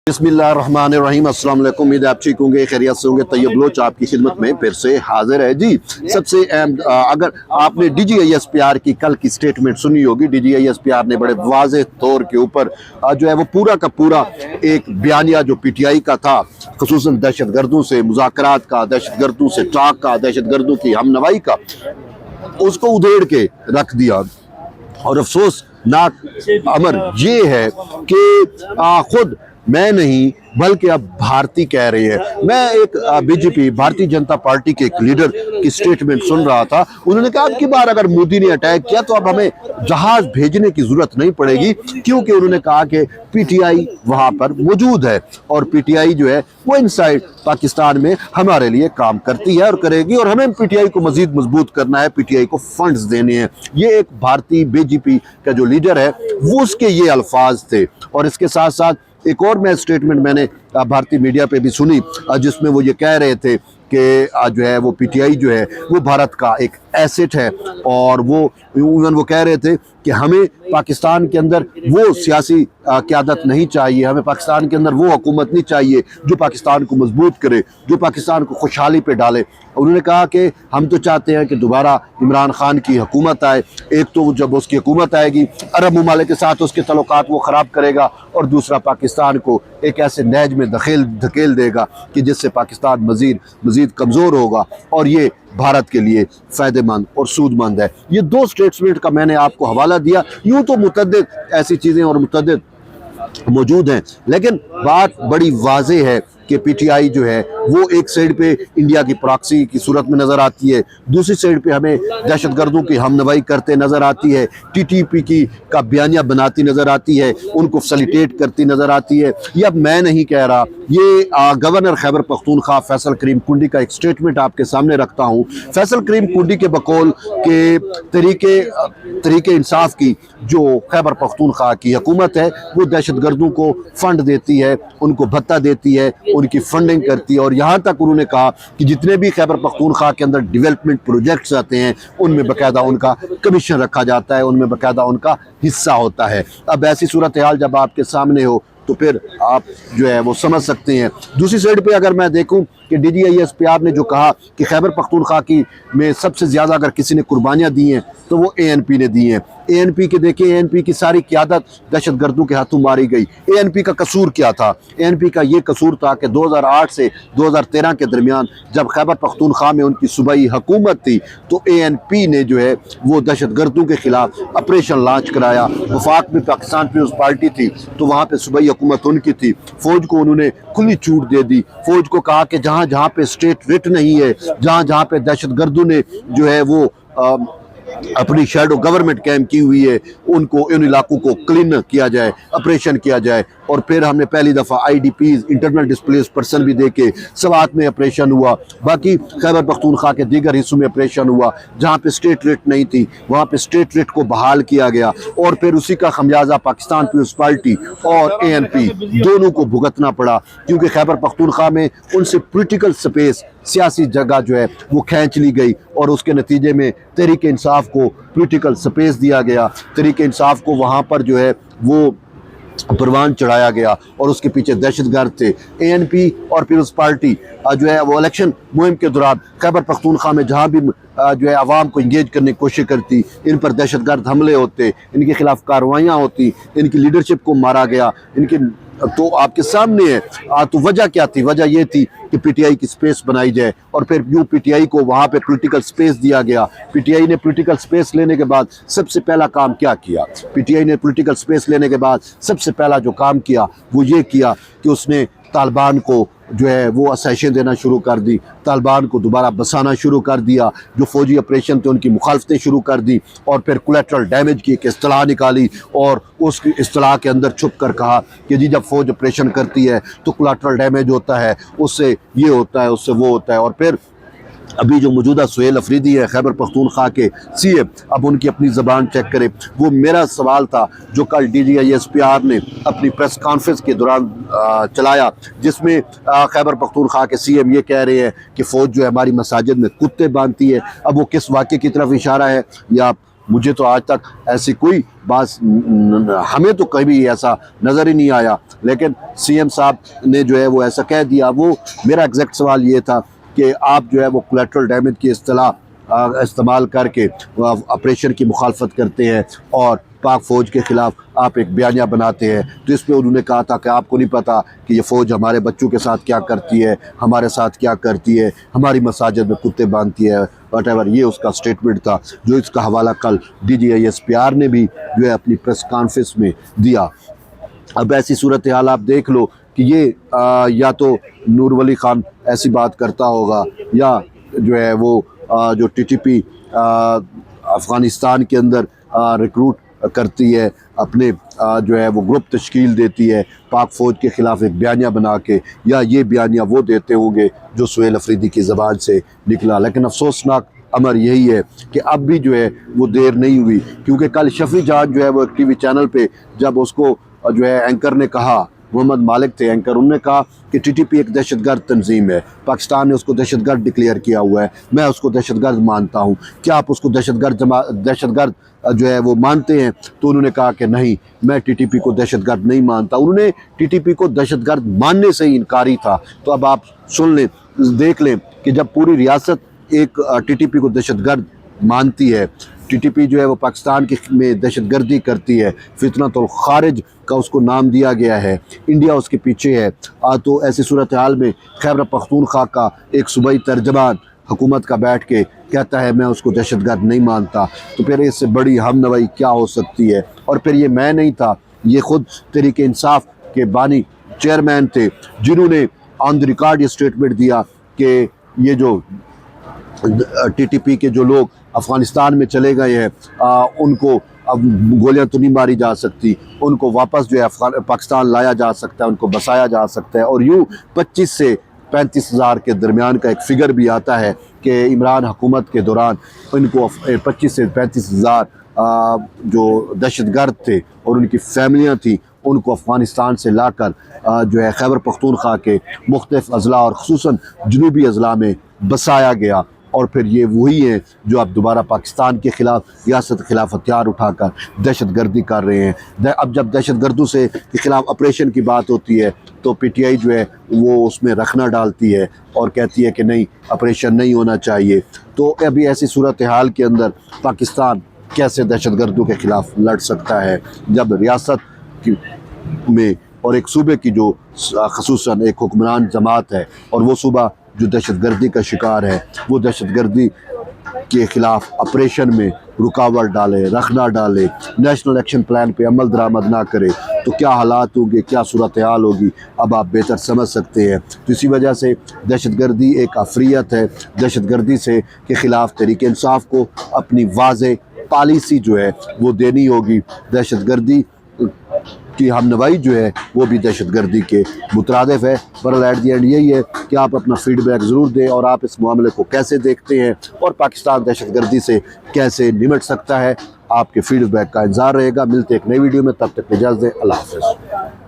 बिस्मिल्लाहिर्रहमानिर्रहीम। अस्सलाम वालेकुम। उम्मीद है आप ठीक होंगे, खैरियत से होंगे। तैयब बलोच आपकी खिदमत में फिर से हाजिर है जी। सबसे अहम, अगर आपने DGISPR की कल की स्टेटमेंट सुनी होगी, DGISPR ने बड़े वाज़े तौर के ऊपर जो है वो पूरा का पूरा एक बयानिया जो PTI का था, खुसूसन दहशत गर्दों से मुज़ाकरात का, दहशत गर्दों से टाक का, दहशत गर्दों की हमनवाई का, उसको उधेड़ के रख दिया। और अफसोसनाक अमर ये है कि खुद मैं नहीं बल्कि अब भारती कह रहे हैं। मैं एक BJP भारतीय जनता पार्टी के एक लीडर की स्टेटमेंट सुन रहा था। उन्होंने कहा अब की बार अगर मोदी ने अटैक किया तो अब हमें जहाज भेजने की जरूरत नहीं पड़ेगी, क्योंकि उन्होंने कहा कि PTI वहां पर मौजूद है और PTI जो है वो इनसाइड पाकिस्तान में हमारे लिए काम करती है और करेगी, और हमें PTI को मजीद मजबूत करना है, PTI को फंड्स देने हैं। ये एक भारतीय BJP का जो लीडर है वो उसके ये अल्फाज थे। और इसके साथ साथ एक और मैं स्टेटमेंट मैंने भारतीय मीडिया पे भी सुनी, जिसमें वो ये कह रहे थे कि जो है वो PTI जो है वो भारत का एक एसेट है, और वो इवन वो कह रहे थे कि हमें पाकिस्तान के अंदर वो सियासी क़यादत नहीं चाहिए, हमें पाकिस्तान के अंदर वो हुकूमत नहीं चाहिए जो पाकिस्तान को मजबूत करे, जो पाकिस्तान को खुशहाली पे डाले। उन्होंने कहा कि हम तो चाहते हैं कि दोबारा इमरान खान की हुकूमत आए। एक तो जब उसकी हुकूमत आएगी अरब ममालिक के साथ उसके तल्लुकात वो ख़राब करेगा, और दूसरा पाकिस्तान को एक ऐसे नहज में धकेल देगा कि जिससे पाकिस्तान मज़ीद कमज़ोर होगा, और ये भारत के लिए फ़ायदेमंद और सूदमंद है। ये दो स्टेटमेंट का मैंने आपको हवाला दिया। यूँ तो मुतअद्दिद ऐसी चीज़ें और मुतअद्दिद मौजूद हैं, लेकिन बात बड़ी वाज़े है कि PTI जो है वो एक साइड पे इंडिया की प्रॉक्सी की सूरत में नज़र आती है, दूसरी साइड पे हमें दहशतगर्दों की हमनवाई करते नज़र आती है, TTP का बयानिया बनाती नज़र आती है, उनको फैसिलिटेट करती नज़र आती है। ये अब मैं नहीं कह रहा, ये गवर्नर खैबर पख्तूनख्वा फैसल करीम कुंडी का एक स्टेटमेंट आपके सामने रखता हूँ। फैसल करीम कुंडी के बकौल के तरीके इंसाफ की जो खैबर पख्तूनख्वा की हुकूमत है वो दहशतगर्दों को फंड देती है, उनको भत्ता देती है, उनकी फंडिंग करती है, और यहाँ तक उन्होंने कहा कि जितने भी खैबर पख्तूनख्वा के अंदर डेवलपमेंट प्रोजेक्ट्स आते हैं उनमें बाकायदा उनका कमीशन रखा जाता है, उनमें बाकायदा उनका हिस्सा होता है। अब ऐसी सूरत हाल जब आपके सामने हो तो फिर आप जो है वो समझ सकते हैं। दूसरी साइड पे अगर मैं देखूं कि DGISPR ने जो कहा कि खैबर पख्तूनख्वा की में सबसे ज़्यादा अगर किसी ने कुर्बानियाँ दी हैं तो वो ANP ने दी हैं। ANP के देखिए, ANP की सारी क़यादत दहशत गर्दों के हाथों मारी गई। ANP का कसूर क्या था? ANP का ये कसूर था कि 2008 से 2013 के दरमियान जब खैबर पख्तूनख्वा में उनकी सूबाई हुकूमत थी तो ANP ने जो है वो दहशत गर्दों के ख़िलाफ़ ऑपरेशन लॉन्च कराया। वफाक में पाकिस्तान पीपल्स पार्टी थी तो वहाँ पर सूबाई हुकूमत उनकी थी। फ़ौज को उन्होंने खुली छूट दे दी। फ़ौज को कहा कि जहाँ जहाँ पे स्टेट रिट नहीं है, जहाँ जहाँ पे दहशत गर्दों ने जो है वो अपनी शैडो गवर्नमेंट कैम्प की हुई है, उनको उन इलाकों को क्लीन किया जाए, ऑपरेशन किया जाए। और फिर हमने पहली दफ़ा IDPs इंटरनल डिस्प्लेस पर्सन भी देखे, सवात में ऑपरेशन हुआ, बाकी खैबर पख्तूनख्वा के दीगर हिस्सों में ऑपरेशन हुआ। जहाँ पे स्टेट रेट नहीं थी वहाँ पे स्टेट रेट को बहाल किया गया, और फिर उसी का खमियाजा पाकिस्तान पीपल्स पार्टी और ANP दोनों को भुगतना पड़ा, क्योंकि खैबर पख्तूनख्वा में उनसे पॉलिटिकल स्पेस, सियासी जगह जो है वो खींच ली गई, और उसके नतीजे में तहरीक इंसाफ को पॉलिटिकल स्पेस दिया गया। तहरीक इंसाफ को वहाँ पर जो है वो परवान चढ़ाया गया, और उसके पीछे दहशतगर्द थे। ANP और पीपल्स पार्टी जो है वो इलेक्शन मुहिम के दौरान खैबर पख्तूनख्वा में जहाँ भी जो है आवाम को इंगेज करने की कोशिश करती, इन पर दहशतगर्द हमले होते, इनके खिलाफ कार्रवाइयाँ होती, इनकी लीडरशिप को मारा गया, इनकी तो आपके सामने है। तो वजह क्या थी? वजह ये थी कि PTI की स्पेस बनाई जाए, और फिर यूँ PTI को वहाँ पे पॉलिटिकल स्पेस दिया गया। PTI ने पॉलिटिकल स्पेस लेने के बाद सबसे पहला काम क्या किया? PTI ने पॉलिटिकल स्पेस लेने के बाद सबसे पहला जो काम किया वो ये किया कि उसने तालिबान को जो है वो असाइशें देना शुरू कर दी, तालिबान को दोबारा बसाना शुरू कर दिया, जो फ़ौजी ऑपरेशन थे उनकी मुखालफतें शुरू कर दी, और फिर कोलेटरल डैमेज की एक इस्तिलाह निकाली, और उस इस्तिलाह के अंदर छुप कर कहा कि जी जब फ़ौज ऑपरेशन करती है तो कोलेटरल डैमेज होता है, उससे ये होता है, उससे वो होता है। और फिर अभी जो मौजूदा सुहेल अफरीदी है खैबर पख्तूनख्वा के CM, अब उनकी अपनी ज़बान चेक करें। वो मेरा सवाल था जो कल DGISPR ने अपनी प्रेस कॉन्फ्रेंस के दौरान चलाया, जिसमें खैबर पख्तूनख्वा के CM ये कह रहे हैं कि फ़ौज जो है हमारी मसाजिद में कुत्ते बांधती है। अब वो किस वाक़े की तरफ इशारा है या مجھے تو آج تک ایسی کوئی بات ہمیں تو کبھی ایسا نظر ہی نہیں آیا، لیکن سی ایم صاحب نے جو ہے وہ ایسا کہہ دیا۔ وہ میرا ایگزیکٹ سوال یہ تھا کہ آپ جو ہے وہ کولیٹرل ڈیمیج کی اصطلاح استعمال کر کے آپریشن کی مخالفت کرتے ہیں اور پاک فوج کے خلاف آپ ایک بیانیہ بناتے ہیں، تو اس پہ انہوں نے کہا تھا کہ آپ کو نہیں پتہ کہ یہ فوج ہمارے بچوں کے ساتھ کیا کرتی ہے، ہمارے ساتھ کیا کرتی ہے، ہماری مساجد میں کتے باندھتی ہے، واٹ ایور۔ یہ اس کا سٹیٹمنٹ تھا، جو اس کا حوالہ کل D G I S P R نے بھی جو ہے اپنی پریس کانفرنس میں دیا۔ اب ایسی صورتحال آپ دیکھ لو کہ یہ یا تو نور ولی خان ایسی بات کرتا ہوگا، یا جو ہے وہ جو ٹی ٹی پی افغانستان کے اندر ریکروٹ کرتی ہے، اپنے جو ہے وہ گروپ تشکیل دیتی ہے پاک فوج کے خلاف ایک بیانیہ بنا کے، یا یہ بیانیہ وہ دیتے ہوں گے جو سہیل افریدی کی زبان سے نکلا۔ لیکن افسوسناک امر یہی ہے کہ اب بھی جو ہے وہ دیر نہیں ہوئی، کیونکہ کل شفیع جان جو ہے وہ ایک ٹی وی چینل پہ جب اس کو جو ہے اینکر نے کہا، محمد مالک تھے اینکر، انہوں نے کہا کہ ٹی ٹی پی ایک دہشت گرد تنظیم ہے، پاکستان نے اس کو دہشت گرد ڈکلیئر کیا ہوا ہے، میں اس کو دہشت گرد مانتا ہوں، کیا آپ اس کو دہشت گرد جو ہے وہ مانتے ہیں؟ تو انہوں نے کہا کہ نہیں، میں ٹی ٹی پی کو دہشت گرد نہیں مانتا۔ انہوں نے ٹی ٹی پی کو دہشت گرد ماننے سے ہی انکاری تھا۔ تو اب آپ سن لیں، دیکھ لیں کہ جب پوری ریاست ایک ٹی ٹی پی کو دہشت گرد مانتی ہے، ٹی ٹی پی جو ہے وہ پاکستان میں دہشت گردی کرتی ہے، فتنۃ الخارج کا اس کو نام دیا گیا ہے، انڈیا اس کے پیچھے ہے، تو ایسی صورتحال میں خیبر پختونخوا کا ایک صوبائی ترجمان حکومت کا بیٹھ کے کہتا ہے میں اس کو دہشت گرد نہیں مانتا، تو پھر اس سے بڑی ہم نوائی کیا ہو سکتی ہے؟ اور پھر یہ میں نہیں تھا، یہ خود تحریک انصاف کے بانی چیئرمین تھے، جنہوں نے آن دی ریکارڈ یہ سٹیٹمنٹ دیا کہ یہ جو ٹی ٹی پی کے جو لوگ افغانستان میں چلے گئے ہیں ان کو اب گولیاں تو نہیں ماری جا سکتی، ان کو واپس جو ہے پاکستان لایا جا سکتا ہے، ان کو بسایا جا سکتا ہے، اور یوں 25 سے 35 ہزار کے درمیان کا ایک فگر بھی آتا ہے کہ عمران حکومت کے دوران ان کو 25 سے 35 ہزار جو دہشت گرد تھے اور ان کی فیملیاں تھیں، ان کو افغانستان سے لا کر جو ہے خیبر پختونخوا کے مختلف اضلاع اور خصوصاً جنوبی اضلاع میں بسایا گیا، اور پھر یہ وہی ہیں جو اب دوبارہ پاکستان کے خلاف ریاست کے خلاف ہتھیار اٹھا کر دہشت گردی کر رہے ہیں۔ اب جب دہشت گردوں سے کے خلاف آپریشن کی بات ہوتی ہے تو پی ٹی آئی جو ہے وہ اس میں رکھنا ڈالتی ہے اور کہتی ہے کہ نہیں، آپریشن نہیں ہونا چاہیے۔ تو ابھی ایسی صورتحال کے اندر پاکستان کیسے دہشت گردوں کے خلاف لڑ سکتا ہے جب ریاست میں اور ایک صوبے کی جو خصوصاً ایک حکمران جماعت ہے، اور وہ صوبہ جو دہشت گردی کا شکار ہے، وہ دہشت گردی کے خلاف آپریشن میں رکاوٹ ڈالے، رکھنا ڈالے، نیشنل ایکشن پلان پہ عمل درآمد نہ کرے، تو کیا حالات ہوں گے، کیا صورتحال ہوگی، اب آپ بہتر سمجھ سکتے ہیں۔ تو اسی وجہ سے دہشت گردی ایک افریت ہے، دہشت گردی سے کے خلاف تحریک انصاف کو اپنی واضح پالیسی جو ہے وہ دینی ہوگی۔ دہشت گردی کی ہم نوائی جو ہے وہ بھی دہشت گردی کے مترادف ہے۔ برحال ایٹ دی اینڈ یہی ہے کہ آپ اپنا فیڈ بیک ضرور دیں، اور آپ اس معاملے کو کیسے دیکھتے ہیں اور پاکستان دہشت گردی سے کیسے نمٹ سکتا ہے۔ آپ کے فیڈ بیک کا انتظار رہے گا۔ ملتے ایک نئی ویڈیو میں، تب تک اجازت دیں، اللہ حافظ۔